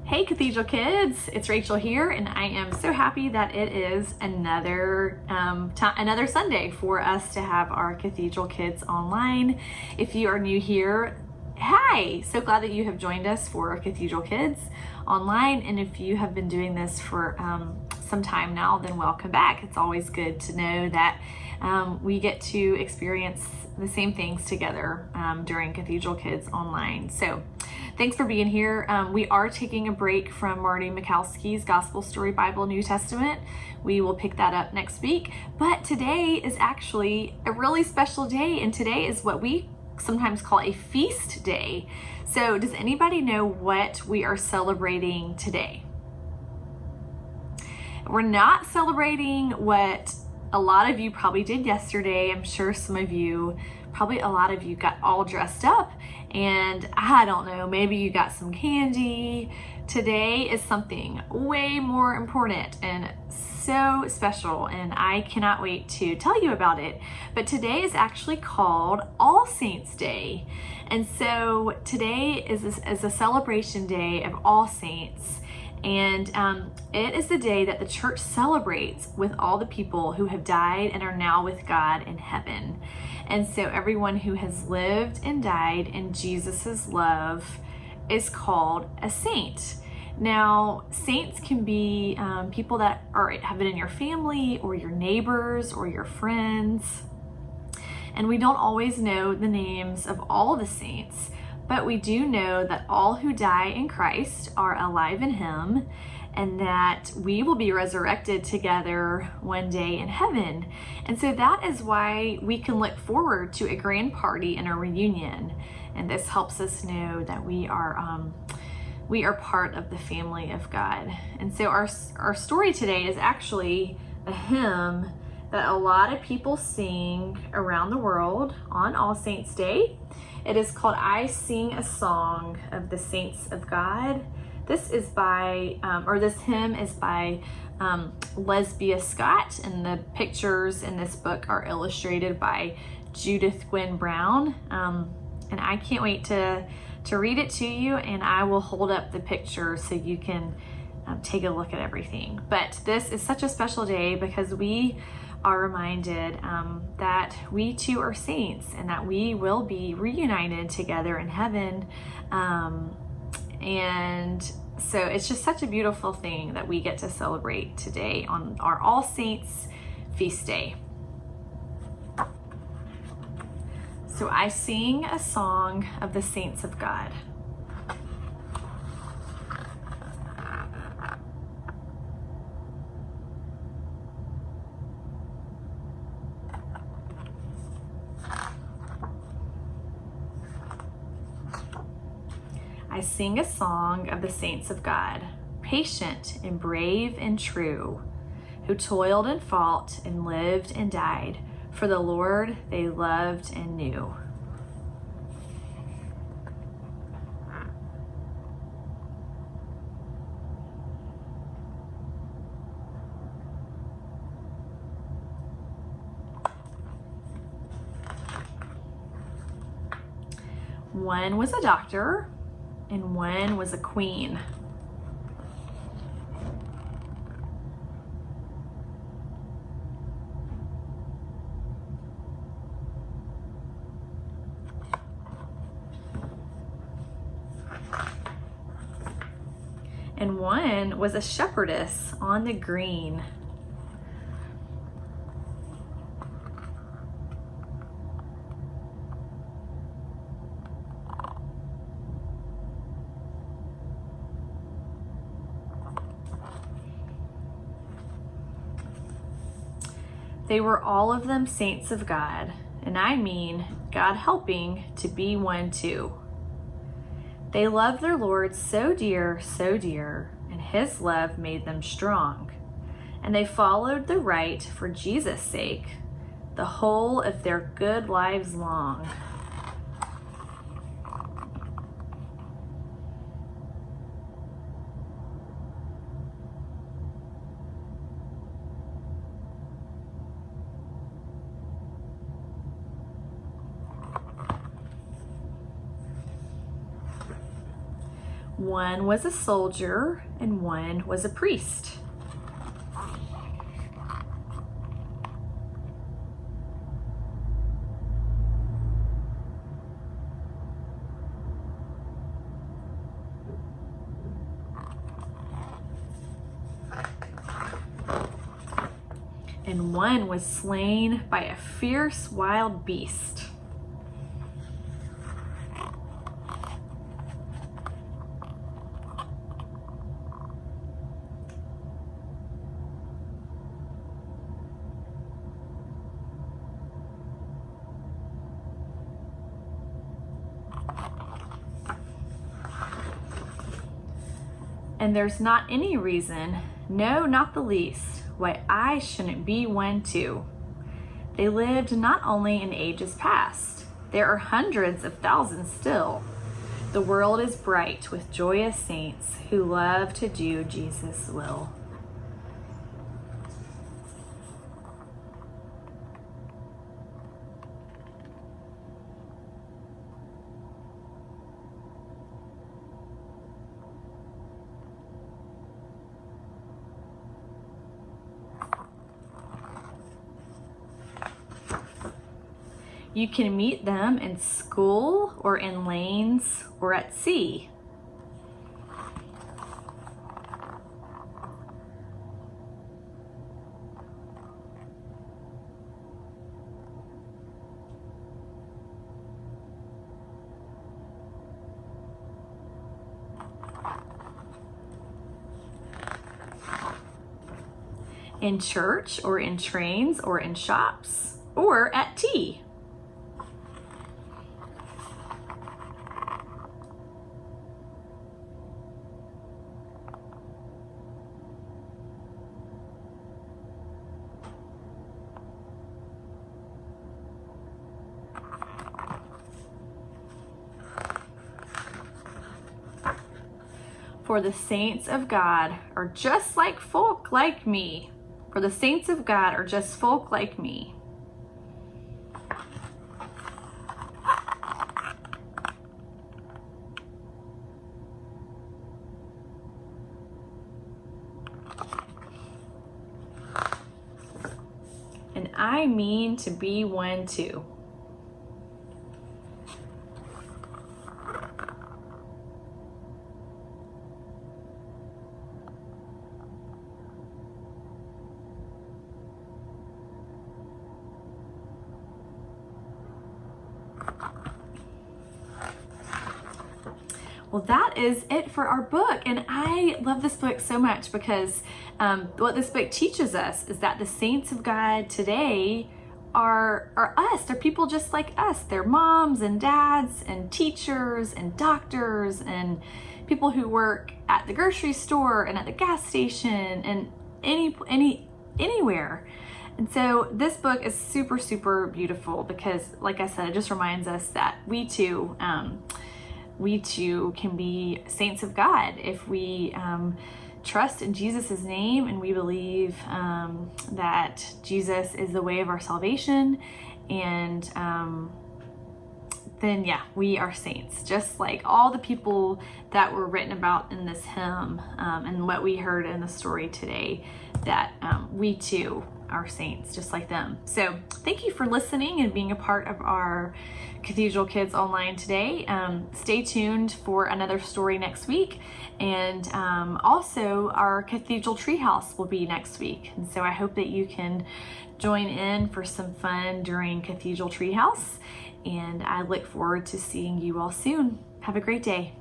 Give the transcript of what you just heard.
Hey Cathedral Kids, it's Rachel here, and I am so happy that it is another Sunday for us to have our Cathedral Kids online. If you are new here, hi! So glad that you have joined us for Cathedral Kids online, and if you have been doing this for some time now, then welcome back. It's always good to know that we get to experience the same things together during Cathedral Kids online. So thanks for being here. We are taking a break from Marty Mikowski's Gospel Story Bible New Testament. We will pick that up next week, but today is actually a really special day, and today is what we sometimes call a feast day. So does anybody know what we are celebrating today? We're not celebrating what a lot of you probably did yesterday. I'm sure some of you, probably a lot of you, got all dressed up, and I don't know, maybe you got some candy. Today is something way more important and so special, and I cannot wait to tell you about it. But today is actually called All Saints Day, and so today is a celebration day of All Saints. And it is the day that the church celebrates with all the people who have died and are now with God in heaven. And so everyone who has lived and died in Jesus's love is called a saint. Now, saints can be people that have been in your family or your neighbors or your friends. And we don't always know the names of all the saints, but we do know that all who die in Christ are alive in Him, and that we will be resurrected together one day in heaven. And so that is why we can look forward to a grand party and a reunion. And this helps us know that we are part of the family of God. And so our story today is actually a hymn that a lot of people sing around the world on All Saints Day. It is called I Sing a Song of the Saints of God. This is by, this hymn is by Lesbia Scott, and the pictures in this book are illustrated by Judith Gwynn Brown. And I can't wait to read it to you, and I will hold up the picture so you can take a look at everything. But this is such a special day because we are reminded that we too are saints, and that we will be reunited together in heaven. And so it's just such a beautiful thing that we get to celebrate today on our All Saints feast day. So I sing a song of the saints of God. I sing a song of the saints of God, patient and brave and true, who toiled and fought and lived and died for the Lord they loved and knew. One was a doctor, and one was a queen. And one was a shepherdess on the green. They were all of them saints of God, and I mean God helping to be one too. They loved their Lord so dear, and His love made them strong. And they followed the right for Jesus' sake, the whole of their good lives long. One was a soldier and one was a priest. And one was slain by a fierce wild beast. And there's not any reason, no, not the least, why I shouldn't be one too. They lived not only in ages past, there are hundreds of thousands still. The world is bright with joyous saints who love to do Jesus' will. You can meet them in school or in lanes or at sea. In church or in trains or in shops or at tea. For the saints of God are just like folk like me. For the saints of God are just folk like me. And I mean to be one too. Well, that is it for our book. And I love this book so much because what this book teaches us is that the saints of God today are us. They're people just like us. They're moms and dads and teachers and doctors and people who work at the grocery store and at the gas station and anywhere. And so this book is super, super beautiful because, like I said, it just reminds us that we too can be saints of God if we trust in Jesus' name and we believe that Jesus is the way of our salvation, and then yeah, we are saints, just like all the people that were written about in this hymn and what we heard in the story today, that we too are saints just like them. So thank you for listening and being a part of our Cathedral Kids Online today. Stay tuned for another story next week, and also our Cathedral Treehouse will be next week. And so I hope that you can join in for some fun during Cathedral Treehouse, and I look forward to seeing you all soon. Have a great day.